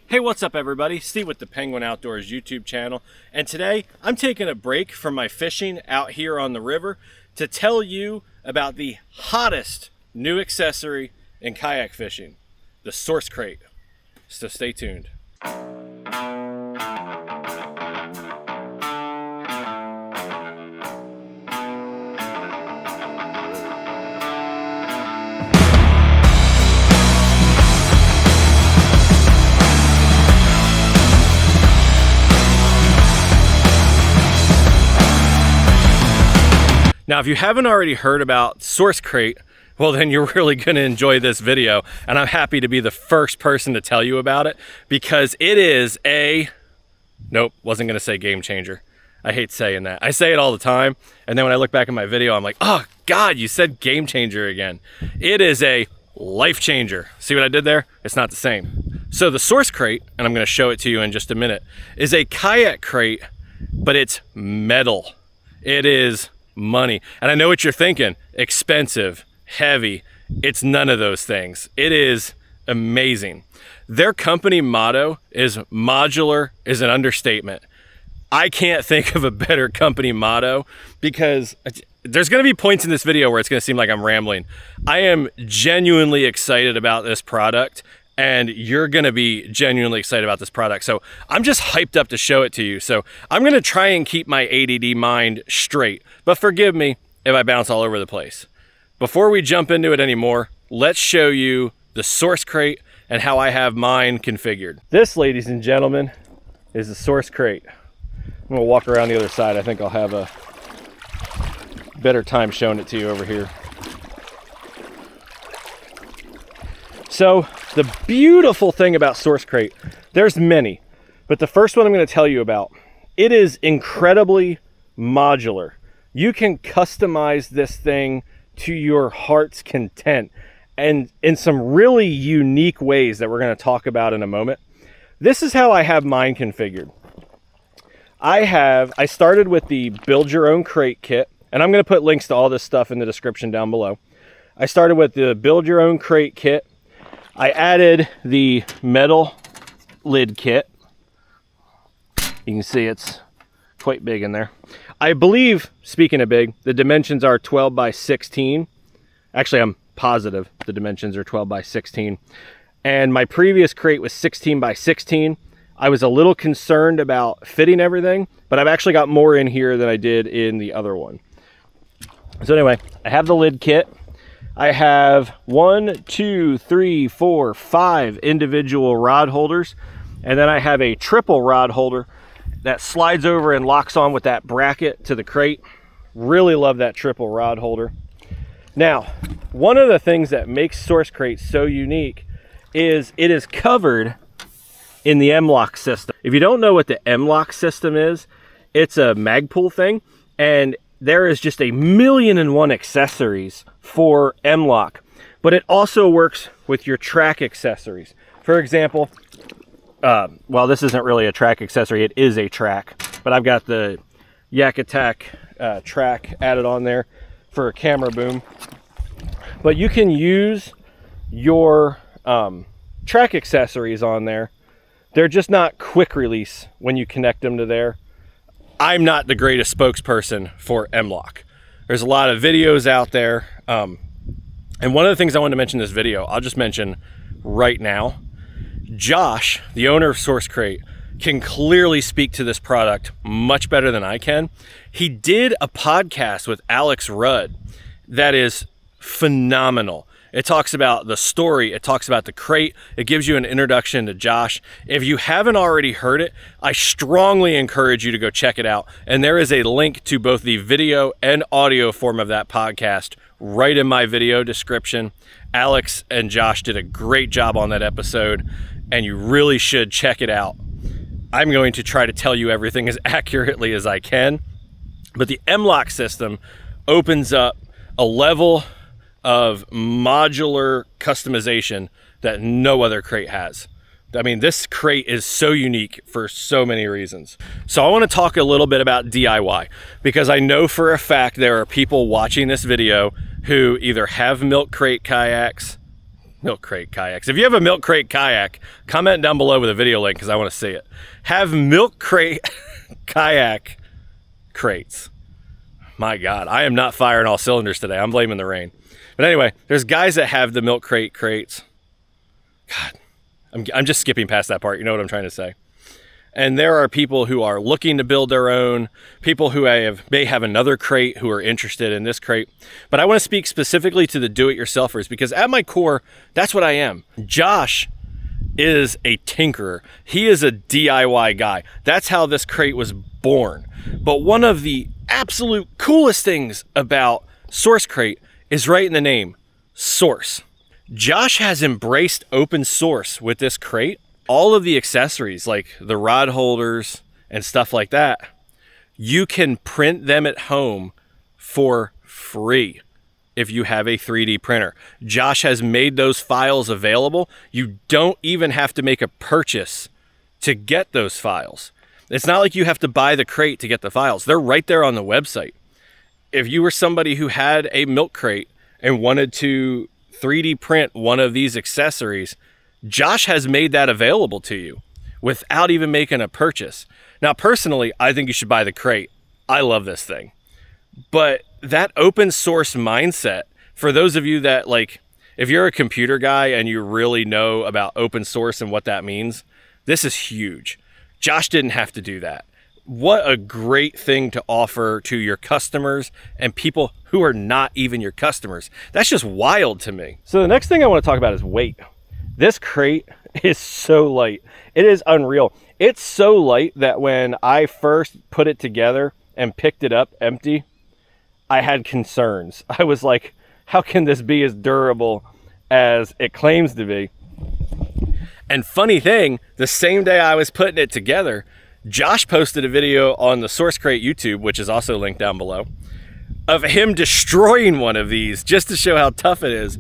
Hey, what's up everybody? Steve with the Penguin Outdoors YouTube channel, and today I'm taking a break from my fishing out here on the river to tell you about the hottest new accessory in kayak fishing, the SourceKrate. So stay tuned. Now, if you haven't already heard about SourceKrate, well, then you're really going to enjoy this video, and I'm happy to be the first person to tell you about it because it is nope, wasn't going to say game changer. I hate saying that. I say it all the time, and then when I look back at my video, I'm like, oh God, you said game changer again. It is a life changer. See what I did there? It's not the same. So the SourceKrate, and I'm going to show it to you in just a minute, is a kayak crate, but it's metal. It is money. And I know what you're thinking, expensive, heavy. It's none of those things. It is amazing. Their company motto is modular is an understatement. I can't think of a better company motto because there's going to be points in this video where it's going to seem like I'm rambling. I am genuinely excited about this product, and you're going to be genuinely excited about this product. So I'm just hyped up to show it to you. So I'm going to try and keep my ADD mind straight, but forgive me if I bounce all over the place. Before we jump into it anymore, let's show you the SourceKrate and how I have mine configured. This, ladies and gentlemen, is the SourceKrate. I'm going to walk around the other side. I think I'll have a better time showing it to you over here. So the beautiful thing about SourceKrate, there's many, but the first one I'm going to tell you about, it is incredibly modular. You can customize this thing to your heart's content and in some really unique ways that we're going to talk about in a moment. This is how I have mine configured. I started with the build your own crate kit, and I'm going to put links to all this stuff in the description down below. I started with the build your own crate kit. I added the metal lid kit. You can see it's quite big in there. I believe, speaking of big, the dimensions are 12 by 16. Actually, I'm positive the dimensions are 12 by 16. And my previous crate was 16 by 16. I was a little concerned about fitting everything, but I've actually got more in here than I did in the other one. So anyway, I have the lid kit. I have 1, 2, 3, 4, 5 individual rod holders, and then I have a triple rod holder that slides over and locks on with that bracket to the crate. Really love that triple rod holder. Now, one of the things that makes SourceKrate so unique is it is covered in the M-LOK system. If you don't know what the M-LOK system is, it's a Magpul thing, and there is just 1,000,001 accessories for M-LOK, but it also works with your track accessories. For example, well, this isn't really a track accessory, it is a track, but I've got the Yak Attack track added on there for a camera boom. But you can use your track accessories on there. They're just not quick release when you connect them to there. I'm not the greatest spokesperson for M-LOK. There's a lot of videos out there. And one of the things I wanted to mention in this video, I'll just mention right now. Josh, the owner of SourceKrate, can clearly speak to this product much better than I can. He did a podcast with Alex Rudd that is phenomenal. It talks about the story, it talks about the crate, it gives you an introduction to Josh. If you haven't already heard it, I strongly encourage you to go check it out. And there is a link to both the video and audio form of that podcast right in my video description. Alex and Josh did a great job on that episode, and you really should check it out. I'm going to try to tell you everything as accurately as I can, but the M-LOK system opens up a level of modular customization that no other crate has. I mean, this crate is so unique for so many reasons. So I want to talk a little bit about DIY, because I know for a fact there are people watching this video who either have milk crate kayaks, Milk crate kayaks. If you have a milk crate kayak, comment down below with a video link because I want to see it. Have milk crate kayak crates. My God, I am not firing all cylinders today. I'm blaming the rain. But anyway, there's guys that have the milk crate crates. God, I'm just skipping past that part. You know what I'm trying to say. And there are people who are looking to build their own, people who may have another crate who are interested in this crate. But I want to speak specifically to the do-it-yourselfers because at my core, that's what I am. Josh is a tinkerer. He is a DIY guy. That's how this crate was born. But one of the absolute coolest things about SourceKrate is right in the name, Source. Josh has embraced open source with this crate. All of the accessories like the rod holders and stuff like that, you can print them at home for free if you have a 3D printer. Josh has made those files available. You don't even have to make a purchase to get those files. It's not like you have to buy the crate to get the files. They're right there on the website. If you were somebody who had a milk crate and wanted to 3D print one of these accessories, Josh has made that available to you without even making a purchase. Now, personally, I think you should buy the crate. I love this thing. But that open source mindset, for those of you that like, if you're a computer guy and you really know about open source and what that means, this is huge. Josh didn't have to do that. What a great thing to offer to your customers and people who are not even your customers. That's just wild to me. So the next thing I want to talk about is weight. This crate is so light. It is unreal. It's so light that when I first put it together and picked it up empty, I had concerns. I was like, how can this be as durable as it claims to be? And funny thing, the same day I was putting it together, Josh posted a video on the SourceKrate YouTube, which is also linked down below, of him destroying one of these just to show how tough it is.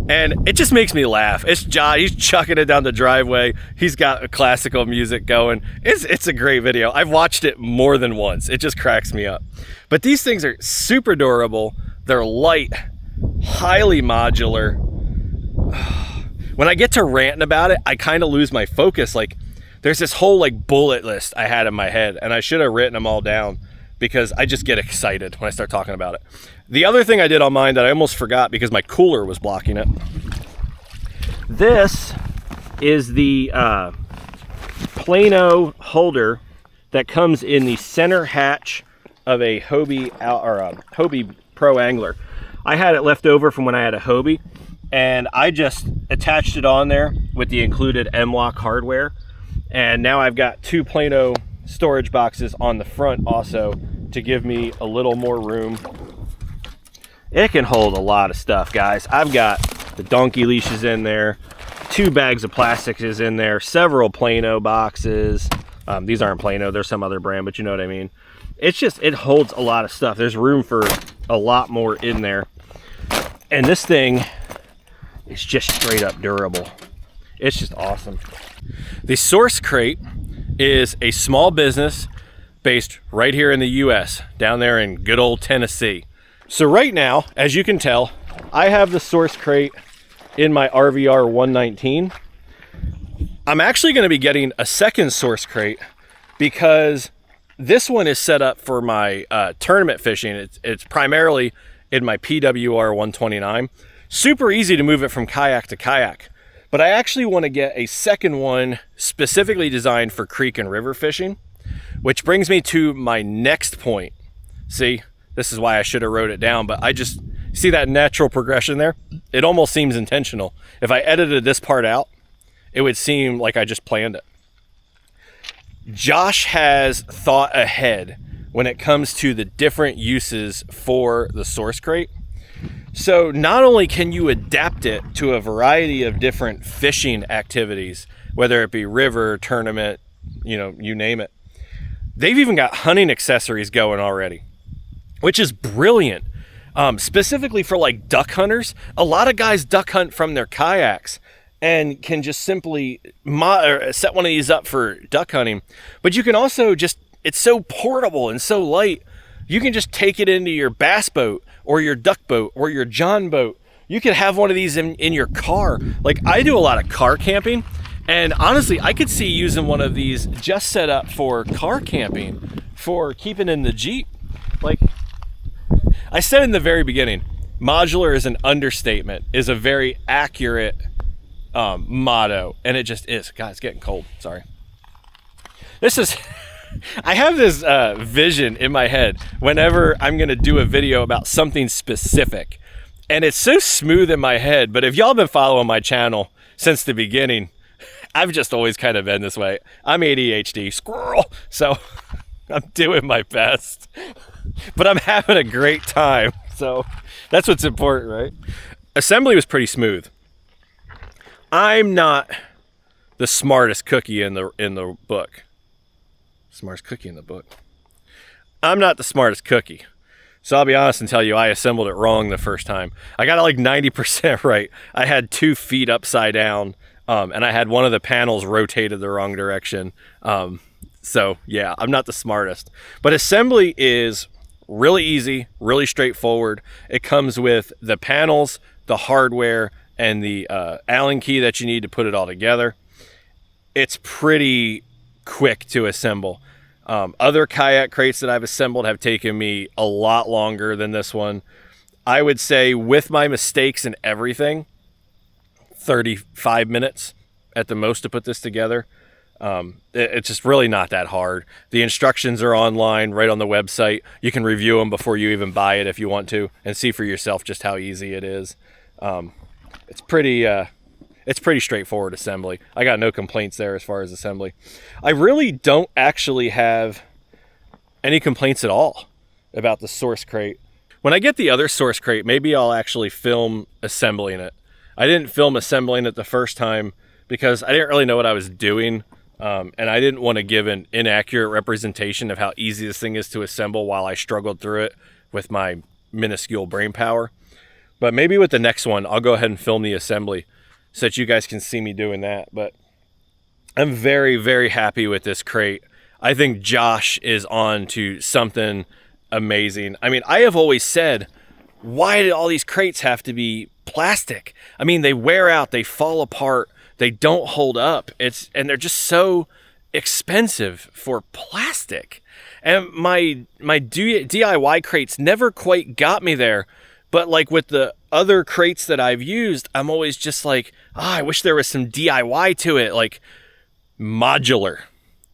And it just makes me laugh. It's Josh, he's chucking it down the driveway. He's got classical music going. It's a great video. I've watched it more than once. It just cracks me up. But these things are super durable. They're light, highly modular. When I get to ranting about it, I kind of lose my focus. Like there's this whole like bullet list I had in my head and I should have written them all down because I just get excited when I start talking about it. The other thing I did on mine that I almost forgot because my cooler was blocking it. This is the Plano holder that comes in the center hatch of a Hobie or a Hobie Pro Angler. I had it left over from when I had a Hobie and I just attached it on there with the included M-Lock hardware. And now I've got two Plano storage boxes on the front also to give me a little more room. It can hold a lot of stuff, guys. I've got the donkey leashes in there, 2 bags of plastics is in there, several Plano boxes. These aren't Plano, they're some other brand, but you know what I mean. It's just, it holds a lot of stuff. There's room for a lot more in there. And this thing is just straight up durable. It's just awesome. The SourceKrate is a small business based right here in the US, down there in good old Tennessee. So right now, as you can tell, I have the SourceKrate in my RVR 119. I'm actually going to be getting a second SourceKrate because this one is set up for my tournament fishing. It's primarily in my PWR 129. Super easy to move it from kayak to kayak. But I actually want to get a second one specifically designed for creek and river fishing, which brings me to my next point. See? This is why I should have wrote it down, but I just see that natural progression there. It almost seems intentional. If I edited this part out, it would seem like I just planned it. Josh has thought ahead when it comes to the different uses for the SourceKrate. So not only can you adapt it to a variety of different fishing activities, whether it be river, tournament, you know, you name it. They've even got hunting accessories going already, which is brilliant. Specifically for like duck hunters. A lot of guys duck hunt from their kayaks and can just simply set one of these up for duck hunting. But you can also just, it's so portable and so light, you can just take it into your bass boat or your duck boat or your john boat. You could have one of these in your car. Like, I do a lot of car camping, and honestly, I could see using one of these just set up for car camping, for keeping in the Jeep. Like I said in the very beginning, modular is an understatement, is a very accurate motto, and it just is. God, it's getting cold. Sorry. This is, I have this vision in my head whenever I'm going to do a video about something specific. And it's so smooth in my head, but if y'all been following my channel since the beginning, I've just always kind of been this way. I'm ADHD, squirrel, so I'm doing my best. But I'm having a great time, so that's what's important, right? Assembly was pretty smooth. I'm not the smartest cookie in the book. Smartest cookie in the book. I'm not the smartest cookie. So I'll be honest and tell you, I assembled it wrong the first time. I got it like 90% right. I had 2 feet upside down, and I had one of the panels rotated the wrong direction. So yeah, I'm not the smartest. But assembly is really easy, really straightforward. It comes with the panels, the hardware, and the Allen key that you need to put it all together. It's pretty quick to assemble. Other kayak crates that I've assembled have taken me a lot longer than this one. I would say, with my mistakes and everything, 35 minutes at the most to put this together. It's just really not that hard. The instructions are online right on the website. You can review them before you even buy it if you want to, and see for yourself just how easy it is. It's pretty straightforward assembly. I got no complaints there as far as assembly. I really don't actually have any complaints at all about the SourceKrate. When I get the other SourceKrate, maybe I'll actually film assembling it. I didn't film assembling it the first time because I didn't really know what I was doing, and I didn't want to give an inaccurate representation of how easy this thing is to assemble while I struggled through it with my minuscule brain power. But maybe with the next one, I'll go ahead and film the assembly so that you guys can see me doing that. But I'm very, very happy with this crate. I think Josh is on to something amazing. I mean, I have always said, why did all these crates have to be plastic? I mean, they wear out, they fall apart, they don't hold up. And they're just so expensive for plastic. And my DIY crates never quite got me there. But like with the other crates that I've used, I'm always just like, I wish there was some DIY to it, like modular.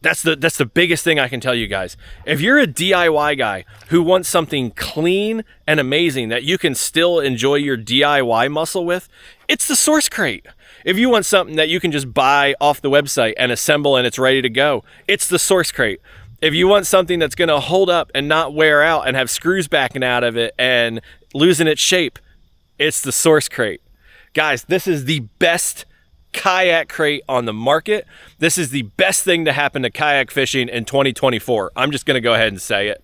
That's the biggest thing I can tell you guys. If you're a DIY guy who wants something clean and amazing that you can still enjoy your DIY muscle with, it's the SourceKrate. If you want something that you can just buy off the website and assemble and it's ready to go, it's the SourceKrate. If you want something that's going to hold up and not wear out and have screws backing out of it and losing its shape, it's the SourceKrate. Guys, this is the best kayak crate on the market. This is the best thing to happen to kayak fishing in 2024. I'm just going to go ahead and say it.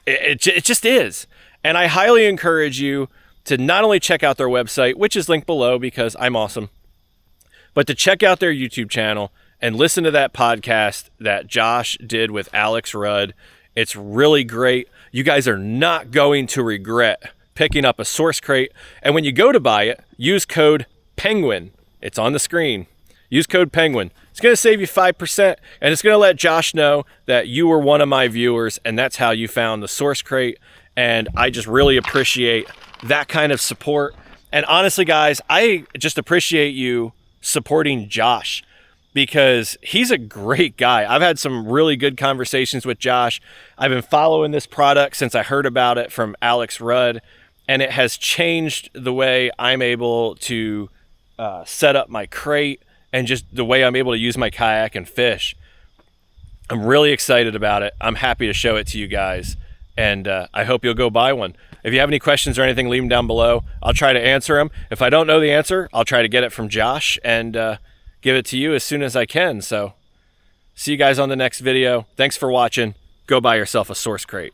It just is. And I highly encourage you to not only check out their website, which is linked below because I'm awesome, but to check out their YouTube channel and listen to that podcast that Josh did with Alex Rudd. It's really great. You guys are not going to regret picking up a SourceKrate. And when you go to buy it, use code PENGUIN. It's on the screen. Use code PENGUIN. It's going to save you 5%, and it's going to let Josh know that you were one of my viewers, and that's how you found the SourceKrate. And I just really appreciate that kind of support. And honestly, guys, I just appreciate you supporting Josh, because he's a great guy. I've had some really good conversations with Josh. I've been following this product since I heard about it from Alex Rudd, and it has changed the way I'm able to set up my crate and just the way I'm able to use my kayak and fish. I'm really excited about it. I'm happy to show it to you guys, and I hope you'll go buy one. If you have any questions or anything, leave them down below. I'll try to answer them. If I don't know the answer, I'll try to get it from Josh and give it to you as soon as I can. So see you guys on the next video. Thanks for watching. Go buy yourself a SourceKrate.